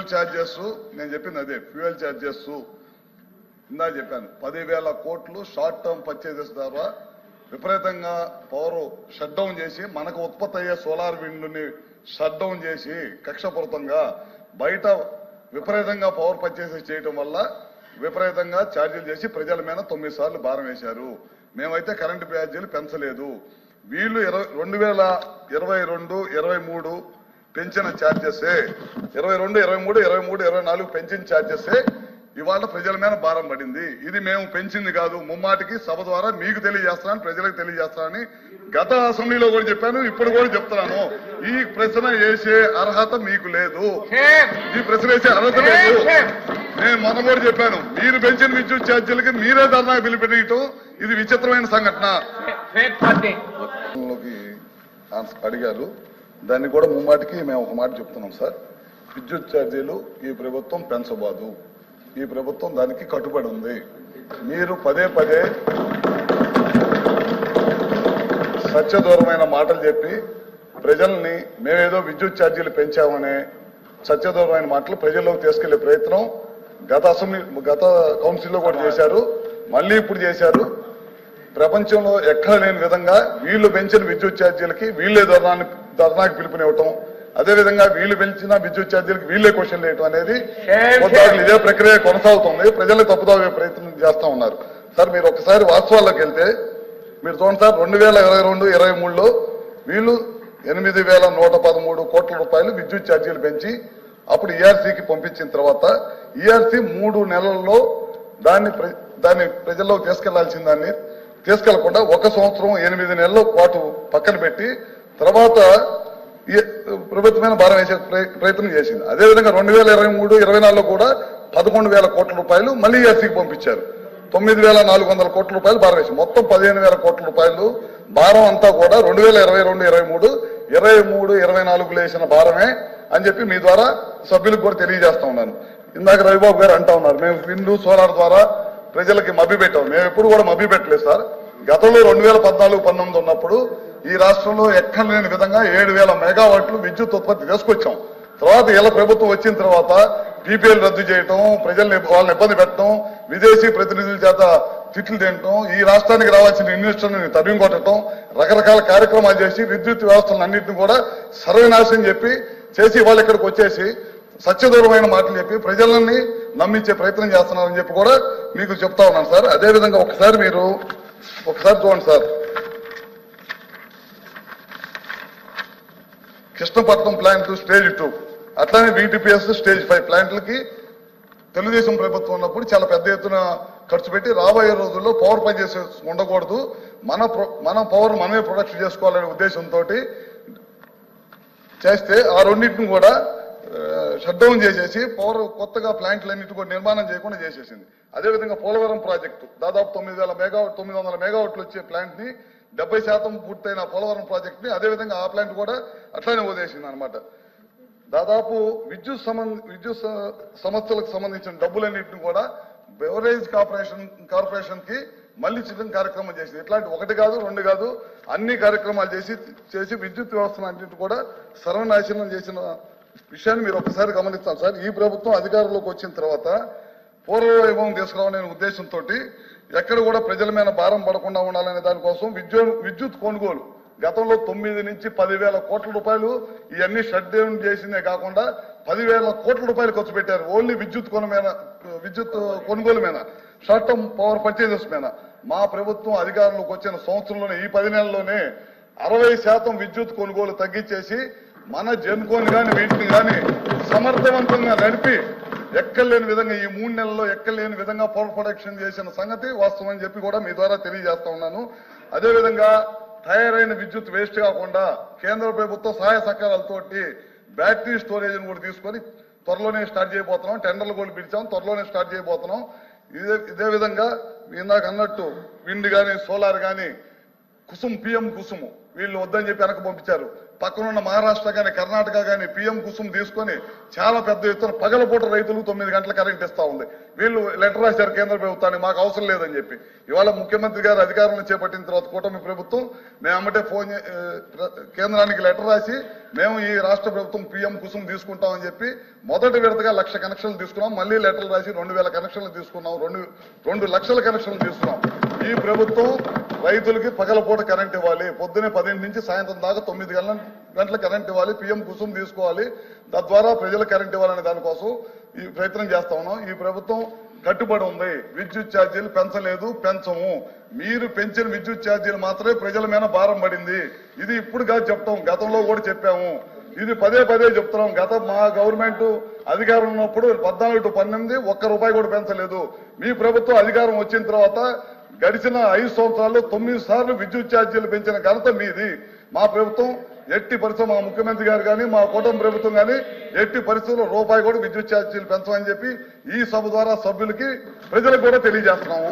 Fuel charges నేను చెప్పింది అదే. ఫ్యూయల్ ఛార్జెస్ ఇందా చెప్పాను 10,000 కోట్లు షార్ట్ టర్మ్ పర్చేజెస్ ద్వారా విపరీతంగా పవర్ షట్ డౌన్ చేసి మనకు ఉత్పత్తి అయ్యే సోలార్ విండ్ని షట్ డౌన్ చేసి కక్షపూరితంగా బయట విపరీతంగా పవర్ పర్చేసెస్ చేయడం వల్ల విపరీతంగా ఛార్జీలు చేసి ప్రజల మీద 9 సార్లు భారం వేశారు. మేమైతే కరెంటు ఛార్జీలు పెంచలేదు. వీళ్ళు 2022, 23 పెంచిన ఛార్జెసే 22, 23, 23, 24 పెంచిన ఛార్జెసే ఇవాళ ప్రజల మీద భారం పడింది. ఇది మేము పెంచింది కాదు. ముమ్మాటికి సభ ద్వారా మీకు తెలియజేస్తానని, ప్రజలకు తెలియజేస్తానని గత అసెంబ్లీలో కూడా చెప్పాను, ఇప్పుడు కూడా చెప్తున్నాను. ఈ ప్రశ్న వేసే అర్హత మీకు లేదు. ఈ ప్రశ్న వేసే అర్హత లేదు. నేను మొన్న కూడా చెప్పాను, మీరు పెంచిన విద్యుత్ ఛార్జీలకి మీరే ధర్నా పిలిపెట్టడం ఇది విచిత్రమైన సంఘటన. అడిగారు, దాన్ని కూడా ముమ్మాటికి మేము ఒక మాట చెప్తున్నాం సార్. విద్యుత్ ఛార్జీలు ఈ ప్రభుత్వం పెంచబోదు. ఈ ప్రభుత్వం దానికి కట్టుబడి ఉంది. మీరు పదే పదే సత్యదూరమైన మాటలు చెప్పి ప్రజల్ని మేమేదో విద్యుత్ ఛార్జీలు పెంచామనే సత్యదూరమైన మాటలు ప్రజల్లోకి తీసుకెళ్లే ప్రయత్నం గత కౌన్సిల్లో కూడా చేశారు, మళ్ళీ ఇప్పుడు చేశారు. ప్రపంచంలో ఎక్కడ లేని విధంగా వీళ్ళు పెంచిన విద్యుత్ ఛార్జీలకి వీళ్లే ధర్నాకి పిలుపునివ్వటం, అదేవిధంగా వీళ్ళు పెంచిన విద్యుత్ ఛార్జీలకు వీళ్లే క్వశ్చన్ వేయటం అనేది ఇదే ప్రక్రియ కొనసాగుతుంది. ప్రజల్ని తప్పుదాగే ప్రయత్నం చేస్తా ఉన్నారు. సార్ మీరు ఒకసారి వాస్తవాల్లోకి వెళ్తే మీరు చూడండి సార్, 2022, 23లో వీళ్ళు 8,113 కోట్ల రూపాయలు విద్యుత్ ఛార్జీలు పెంచి అప్పుడు ఈఆర్సీకి పంపించిన తర్వాత ఈఆర్సీ 3 నెలల్లో దాన్ని ప్రజల్లోకి తీసుకెళ్లాల్సిన దాన్ని తీసుకెళ్లకుండా 1 సంవత్సరం 8 నెలల పాటు పక్కన పెట్టి తర్వాత ప్రభుత్వమైన భారం వేసే ప్రయత్నం చేసింది. అదేవిధంగా 2023, 24లో కూడా 11,000 కోట్ల రూపాయలు మళ్ళీ ఈఆర్సీకి పంపించారు. 9,400 కోట్ల రూపాయలు భారం వేసి మొత్తం 15,000 కోట్ల రూపాయలు భారం అంతా కూడా 2022, 23, 24 వేసిన భారమే అని చెప్పి మీ ద్వారా సభ్యులకు కూడా తెలియజేస్తా ఉన్నాను. ఇందాక రవిబాబు గారు అంటా ఉన్నారు, మేము విండ్ సోలార్ ద్వారా ప్రజలకి మభ్య పెట్టాం. మేము ఎప్పుడు కూడా మభ్య పెట్టలేదు సార్. గతంలో 2014, 19 ఉన్నప్పుడు ఈ రాష్ట్రంలో ఎక్కడ లేని విధంగా 7,000 మెగావాట్లు విద్యుత్ ఉత్పత్తి తీసుకొచ్చాం. తర్వాత ఇలా ప్రభుత్వం వచ్చిన తర్వాత పీపీఎల్ రద్దు చేయటం, వాళ్ళని ఇబ్బంది పెట్టడం, విదేశీ ప్రతినిధుల చేత తిట్లు తినటం, ఈ రాష్ట్రానికి రావాల్సిన ఇన్వెస్టర్ని తరిమి కొట్టడం, రకరకాల కార్యక్రమాలు చేసి విద్యుత్ వ్యవస్థలను అన్నింటినీ కూడా సర్వనాశనం చేసి వాళ్ళు ఇక్కడికి వచ్చేసి సత్యదూరమైన మాటలు చెప్పి ప్రజలని నమ్మించే ప్రయత్నం చేస్తున్నారని చెప్పి కూడా మీకు చెప్తా ఉన్నాను సార్. అదేవిధంగా ఒకసారి చూడండి సార్, కృష్ణపట్నం ప్లాంట్ స్టేజ్ 2 అట్లానే వీటీపీఎస్ స్టేజ్ 5 ప్లాంట్లకి తెలుగుదేశం ప్రభుత్వం ఉన్నప్పుడు చాలా పెద్ద ఎత్తున ఖర్చు పెట్టి రాబోయే రోజుల్లో పవర్ పర్చేస్ ఉండకూడదు, మన పవర్ మనమే ప్రొడక్షన్ చేసుకోవాలనే ఉద్దేశంతో చేస్తే ఆ రెండింటిని కూడా షట్ డౌన్ చేసేసి పవర్ కొత్తగా ప్లాంట్లన్నింటి కూడా నిర్మాణం చేయకుండా చేసేసింది. అదేవిధంగా పోలవరం ప్రాజెక్టు దాదాపు 900 మెగావాట్లు వచ్చే ప్లాంట్ ని 70% పూర్తయిన పోలవరం ప్రాజెక్ట్ ని అదేవిధంగా ఆ ప్లాంట్ కూడా అట్లానే వదిలేసింది అనమాట. దాదాపు విద్యుత్ సంస్థలకు సంబంధించిన డబ్బులన్నింటిని కూడా బెవరేజ్ కార్పొరేషన్ కి మళ్లీ చిన్న కార్యక్రమం చేసింది. ఇట్లాంటి 1 కాదు 2 కాదు అన్ని కార్యక్రమాలు చేసి విద్యుత్ వ్యవస్థను అన్నింటి కూడా సర్వనాశనం చేసిన విషయాన్ని మీరు ఒకసారి గమనిస్తాం సార్. ఈ ప్రభుత్వం అధికారంలోకి వచ్చిన తర్వాత పూర్వవైభవం తీసుకురావాలనే ఉద్దేశంతో ఎక్కడ కూడా ప్రజల మీద భారం పడకుండా ఉండాలనే దానికోసం విద్యుత్ కొనుగోలు గతంలో 9 నుంచి 10,000 కోట్ల రూపాయలు ఇవన్నీ షట్ డౌన్ చేసిందే కాకుండా 10,000 కోట్ల రూపాయలు ఖర్చు పెట్టారు ఓన్లీ విద్యుత్ కొనుగోలు మీద, షార్ట్ టర్మ్ పవర్ పర్చేజెస్ మీద. మా ప్రభుత్వం అధికారంలోకి వచ్చిన సంవత్సరంలోనే ఈ 10 నెలల్లోనే 60% విద్యుత్ కొనుగోలు తగ్గించేసి మన జెన్కోని కానీ వీటిని కానీ సమర్థవంతంగా నడిపి ఎక్కలేని విధంగా ఈ 3 నెలల్లో ఎక్కలేని విధంగా పవర్ ప్రొడక్షన్ చేసిన సంగతి వాస్తవం అని చెప్పి కూడా మీ ద్వారా తెలియజేస్తా ఉన్నాను. అదేవిధంగా తయారైన విద్యుత్ వేస్ట్ కాకుండా కేంద్ర ప్రభుత్వ సహాయ సహకారాలతోటి బ్యాటరీ స్టోరేజ్ కూడా తీసుకొని త్వరలోనే స్టార్ట్ చేయబోతున్నాం. టెండర్లు కూడా పిలిచాం, త్వరలోనే స్టార్ట్ చేయబోతున్నాం. ఇదే విధంగా ఇందాక అన్నట్టు విండ్ కానీ సోలార్ కానీ పిఎం కుసుము వీళ్ళు వద్దని చెప్పి వెనక పంపించారు. పక్కనున్న మహారాష్ట్ర కానీ కర్ణాటక కానీ పిఎం కుసుమ్ తీసుకొని చాలా పెద్ద ఎత్తున పగలపూట రైతులకు 9 గంటల కరెంట్ ఇస్తా ఉంది. వీళ్ళు లెటర్ రాశారు కేంద్ర ప్రభుత్వాన్ని, మాకు అవసరం లేదని చెప్పి. ఇవాళ ముఖ్యమంత్రి గారు అధికారంలో చేపట్టిన తర్వాత కూటమి ప్రభుత్వం మేము అమ్మటే కేంద్రానికి లెటర్ రాసి మేము ఈ రాష్ట్ర ప్రభుత్వం పిఎం కుసుమ్ తీసుకుంటామని చెప్పి మొదటి విడతగా 1,00,000 కనెక్షన్లు తీసుకున్నాం. మళ్ళీ లెటర్లు రాసి 2,000 కనెక్షన్లు తీసుకున్నాం. 2 లక్షల కనెక్షన్లు తీసుకున్నాం. ఈ ప్రభుత్వం రైతులకి పగలపూట కరెంట్ ఇవ్వాలి. పొద్దునే 10 నుంచి సాయంత్రం దాకా 9 గంటల కరెంట్ ఇవ్వాలి. పిఎం కుసుమ్ తీసుకోవాలి. తద్వారా ప్రజలకు కరెంట్ ఇవ్వాలనే దానికోసం ఈ ప్రయత్నం చేస్తా ఉన్నాం. ఈ ప్రభుత్వం కట్టుబడి ఉంది. విద్యుత్ ఛార్జీలు పెంచలేదు, పెంచము. మీరు పెంచిన విద్యుత్ ఛార్జీలు మాత్రమే ప్రజల మీద భారం పడింది. ఇది ఇప్పుడు కాదు చెప్తాం, గతంలో కూడా చెప్పాము. ఇది పదే చెప్తున్నాం. మా గవర్నమెంట్ అధికారం ఉన్నప్పుడు 14 to 18 ₹1 కూడా పెంచలేదు. మీ ప్రభుత్వం అధికారం వచ్చిన తర్వాత గడిచిన 5 సంవత్సరాల్లో 9 సార్లు విద్యుత్ ఛార్జీలు పెంచిన ఘనత మీది. మా ప్రభుత్వం ఎట్టి పరిస్థితులు, మా ముఖ్యమంత్రి గారు కానీ మా కూటమి ప్రభుత్వం కానీ ఎట్టి పరిస్థితుల్లో ₹1 కూడా విద్యుత్ ఛార్జీలు పెంచమని చెప్పి ఈ సభ ద్వారా సభ్యులకి ప్రజలకు కూడా తెలియజేస్తున్నాము.